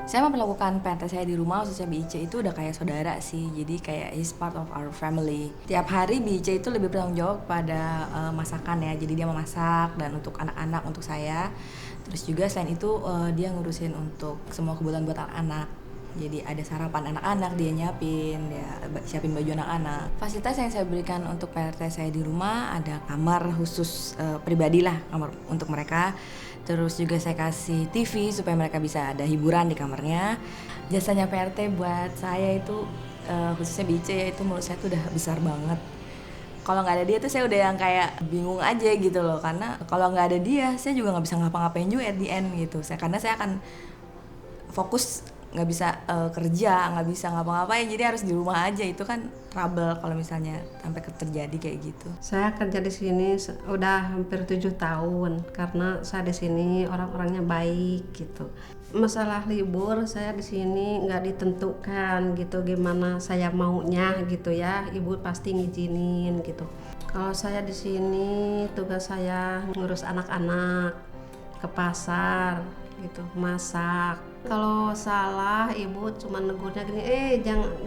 Saya memperlakukan PRT saya di rumah, khususnya BIC itu udah kayak saudara sih. Jadi kayak he's part of our family. Tiap hari BIC itu lebih bertanggung jawab pada masakan ya. Jadi dia memasak dan untuk anak-anak, untuk saya. Terus juga selain itu dia ngurusin untuk semua kebutuhan buat anak-anak. Jadi ada sarapan anak-anak, dia nyiapin, dia siapin baju anak-anak. Fasilitas yang saya berikan untuk PRT saya di rumah ada kamar khusus pribadi lah, kamar untuk mereka. Terus juga saya kasih TV supaya mereka bisa ada hiburan di kamarnya. Jasanya PRT buat saya itu khususnya BC ya, itu menurut saya tuh udah besar banget. Kalau nggak ada dia tuh saya udah yang kayak bingung aja gitu loh, karena kalau nggak ada dia saya juga nggak bisa ngapa-ngapain juga at the end gitu. Karena saya akan fokus, nggak bisa kerja, nggak bisa ngapa-ngapain, jadi harus di rumah aja. Itu kan trouble kalau misalnya sampai terjadi kayak gitu. Saya kerja di sini udah hampir 7 tahun karena saya di sini orang-orangnya baik gitu. Masalah libur saya di sini nggak ditentukan gitu gimana saya maunya gitu ya, ibu pasti ngizinin gitu. Kalau saya di sini tugas saya ngurus anak-anak, ke pasar gitu, masak. Kalau salah ibu cuma negurnya gini,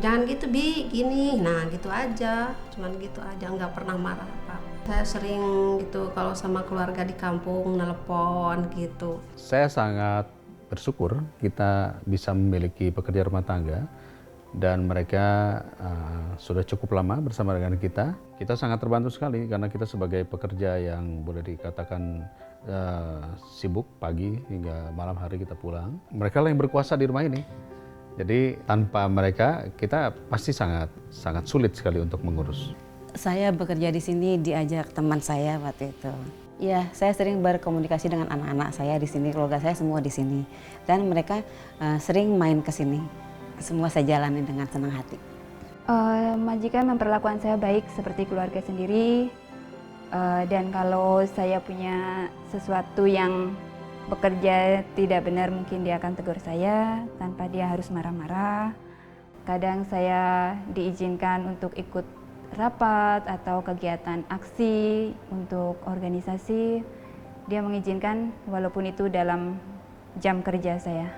jangan gitu Bi, gini, nah gitu aja, cuman gitu aja, nggak pernah marah apa. Saya sering gitu kalau sama keluarga di kampung nelpon gitu. Saya sangat bersyukur kita bisa memiliki pekerja rumah tangga dan mereka sudah cukup lama bersama dengan kita. Kita sangat terbantu sekali karena kita sebagai pekerja yang boleh dikatakan sibuk pagi hingga malam hari kita pulang. Mereka lah yang berkuasa di rumah ini. Jadi tanpa mereka kita pasti sangat sulit sekali untuk mengurus. Saya bekerja di sini diajak teman saya waktu itu. Ya, saya sering berkomunikasi dengan anak-anak saya di sini, keluarga saya semua di sini. Dan mereka sering main ke sini. Semua saya jalani dengan senang hati. Majikan memperlakukan saya baik seperti keluarga sendiri. Dan kalau saya punya sesuatu yang bekerja tidak benar, mungkin dia akan tegur saya tanpa dia harus marah-marah. Kadang saya diizinkan untuk ikut rapat atau kegiatan aksi untuk organisasi. Dia mengizinkan walaupun itu dalam jam kerja saya.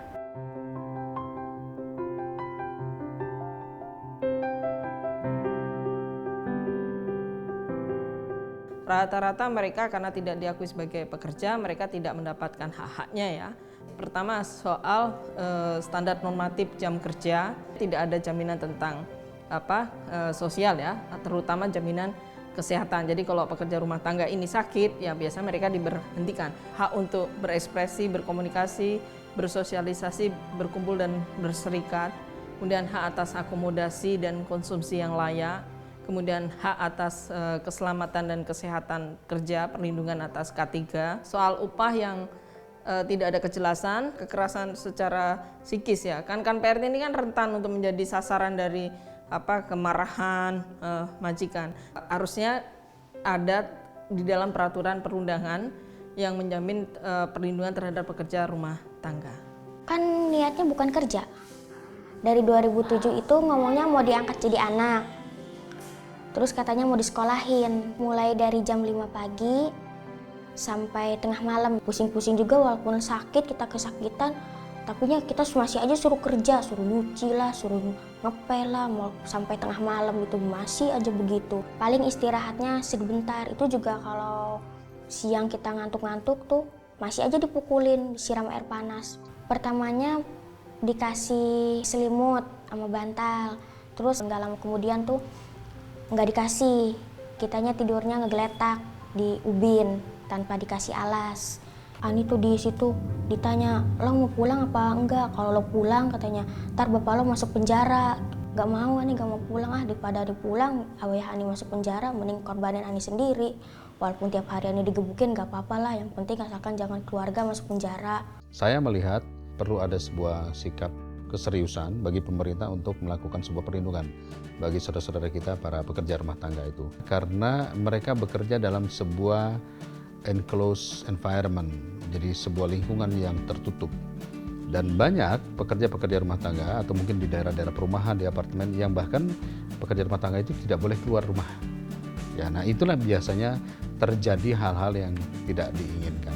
Rata-rata mereka karena tidak diakui sebagai pekerja, mereka tidak mendapatkan hak-haknya ya. Pertama soal standar normatif jam kerja, tidak ada jaminan tentang sosial ya, terutama jaminan kesehatan. Jadi kalau pekerja rumah tangga ini sakit, ya biasa mereka diberhentikan. Hak untuk berekspresi, berkomunikasi, bersosialisasi, berkumpul dan berserikat. Kemudian hak atas akomodasi dan konsumsi yang layak. Kemudian hak atas keselamatan dan kesehatan kerja, perlindungan atas K3. Soal upah yang tidak ada kejelasan, kekerasan secara psikis ya. Kan PRT ini kan rentan untuk menjadi sasaran dari kemarahan majikan. Harusnya ada di dalam peraturan perundangan yang menjamin perlindungan terhadap pekerja rumah tangga. Kan niatnya bukan kerja. Dari 2007 itu ngomongnya mau diangkat jadi anak. Terus katanya mau disekolahin, mulai dari jam 5 pagi sampai tengah malam. Pusing-pusing juga walaupun sakit, kita kesakitan, tapi kita masih aja suruh kerja, suruh nyuci lah, suruh ngepel lah, mau sampai tengah malam itu masih aja begitu. Paling istirahatnya sebentar, itu juga kalau siang kita ngantuk-ngantuk tuh masih aja dipukulin, disiram air panas. Pertamanya dikasih selimut sama bantal, terus nggak lama kemudian tuh nggak dikasih, kitanya tidurnya ngegeletak di ubin tanpa dikasih alas. Ani tuh di situ ditanya, lo mau pulang apa enggak? Kalau lo pulang katanya, ntar bapak lo masuk penjara. Gak mau, Ani gak mau pulang daripada Ani pulang, ayah Ani masuk penjara, mending korbanin Ani sendiri. Walaupun tiap hari Ani digebukin gak apa-apa lah, yang penting asalkan jangan keluarga masuk penjara. Saya melihat perlu ada sebuah sikap keseriusan bagi pemerintah untuk melakukan sebuah perlindungan bagi saudara-saudara kita para pekerja rumah tangga itu. Karena mereka bekerja dalam sebuah enclosed environment, jadi sebuah lingkungan yang tertutup. Dan banyak pekerja-pekerja rumah tangga atau mungkin di daerah-daerah perumahan, di apartemen yang bahkan pekerja rumah tangga itu tidak boleh keluar rumah. Ya, nah itulah biasanya terjadi hal-hal yang tidak diinginkan.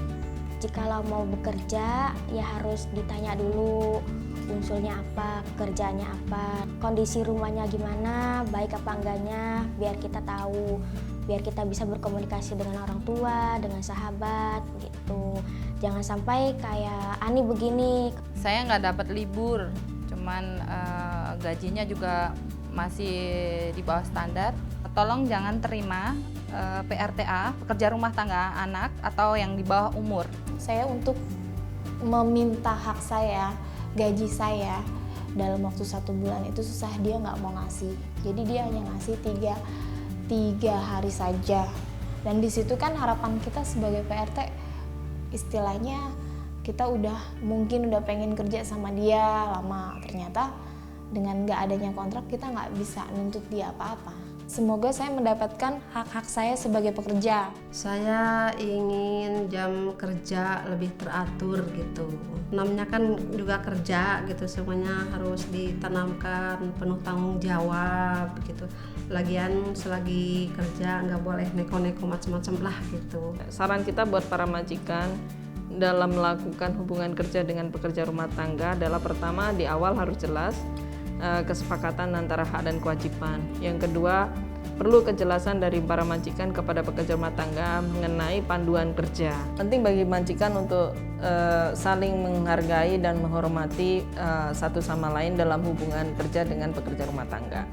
Jikalau mau bekerja ya harus ditanya dulu asal-usulnya apa, pekerjaannya apa, kondisi rumahnya gimana, baik apa enggaknya, biar kita tahu, biar kita bisa berkomunikasi dengan orang tua, dengan sahabat gitu. Jangan sampai kayak Ani begini. Saya nggak dapat libur, cuman gajinya juga masih di bawah standar. Tolong jangan terima PRTA, pekerja rumah tangga anak atau yang di bawah umur. Saya untuk meminta hak saya, gaji saya dalam waktu 1 bulan itu susah, dia nggak mau ngasih. Jadi dia hanya ngasih tiga hari saja. Dan di situ kan harapan kita sebagai PRT, istilahnya kita mungkin udah pengen kerja sama dia lama, ternyata dengan nggak adanya kontrak kita nggak bisa nuntut dia apa-apa. Semoga saya mendapatkan hak-hak saya sebagai pekerja. Saya ingin jam kerja lebih teratur gitu. Namanya kan juga kerja gitu, semuanya harus ditanamkan penuh tanggung jawab gitu. Lagian selagi kerja nggak boleh neko-neko macam-macam lah gitu. Saran kita buat para majikan dalam melakukan hubungan kerja dengan pekerja rumah tangga adalah pertama, di awal harus jelas kesepakatan antara hak dan kewajiban. Yang kedua, perlu kejelasan dari para majikan kepada pekerja rumah tangga mengenai panduan kerja. Penting bagi majikan untuk saling menghargai dan menghormati satu sama lain dalam hubungan kerja dengan pekerja rumah tangga.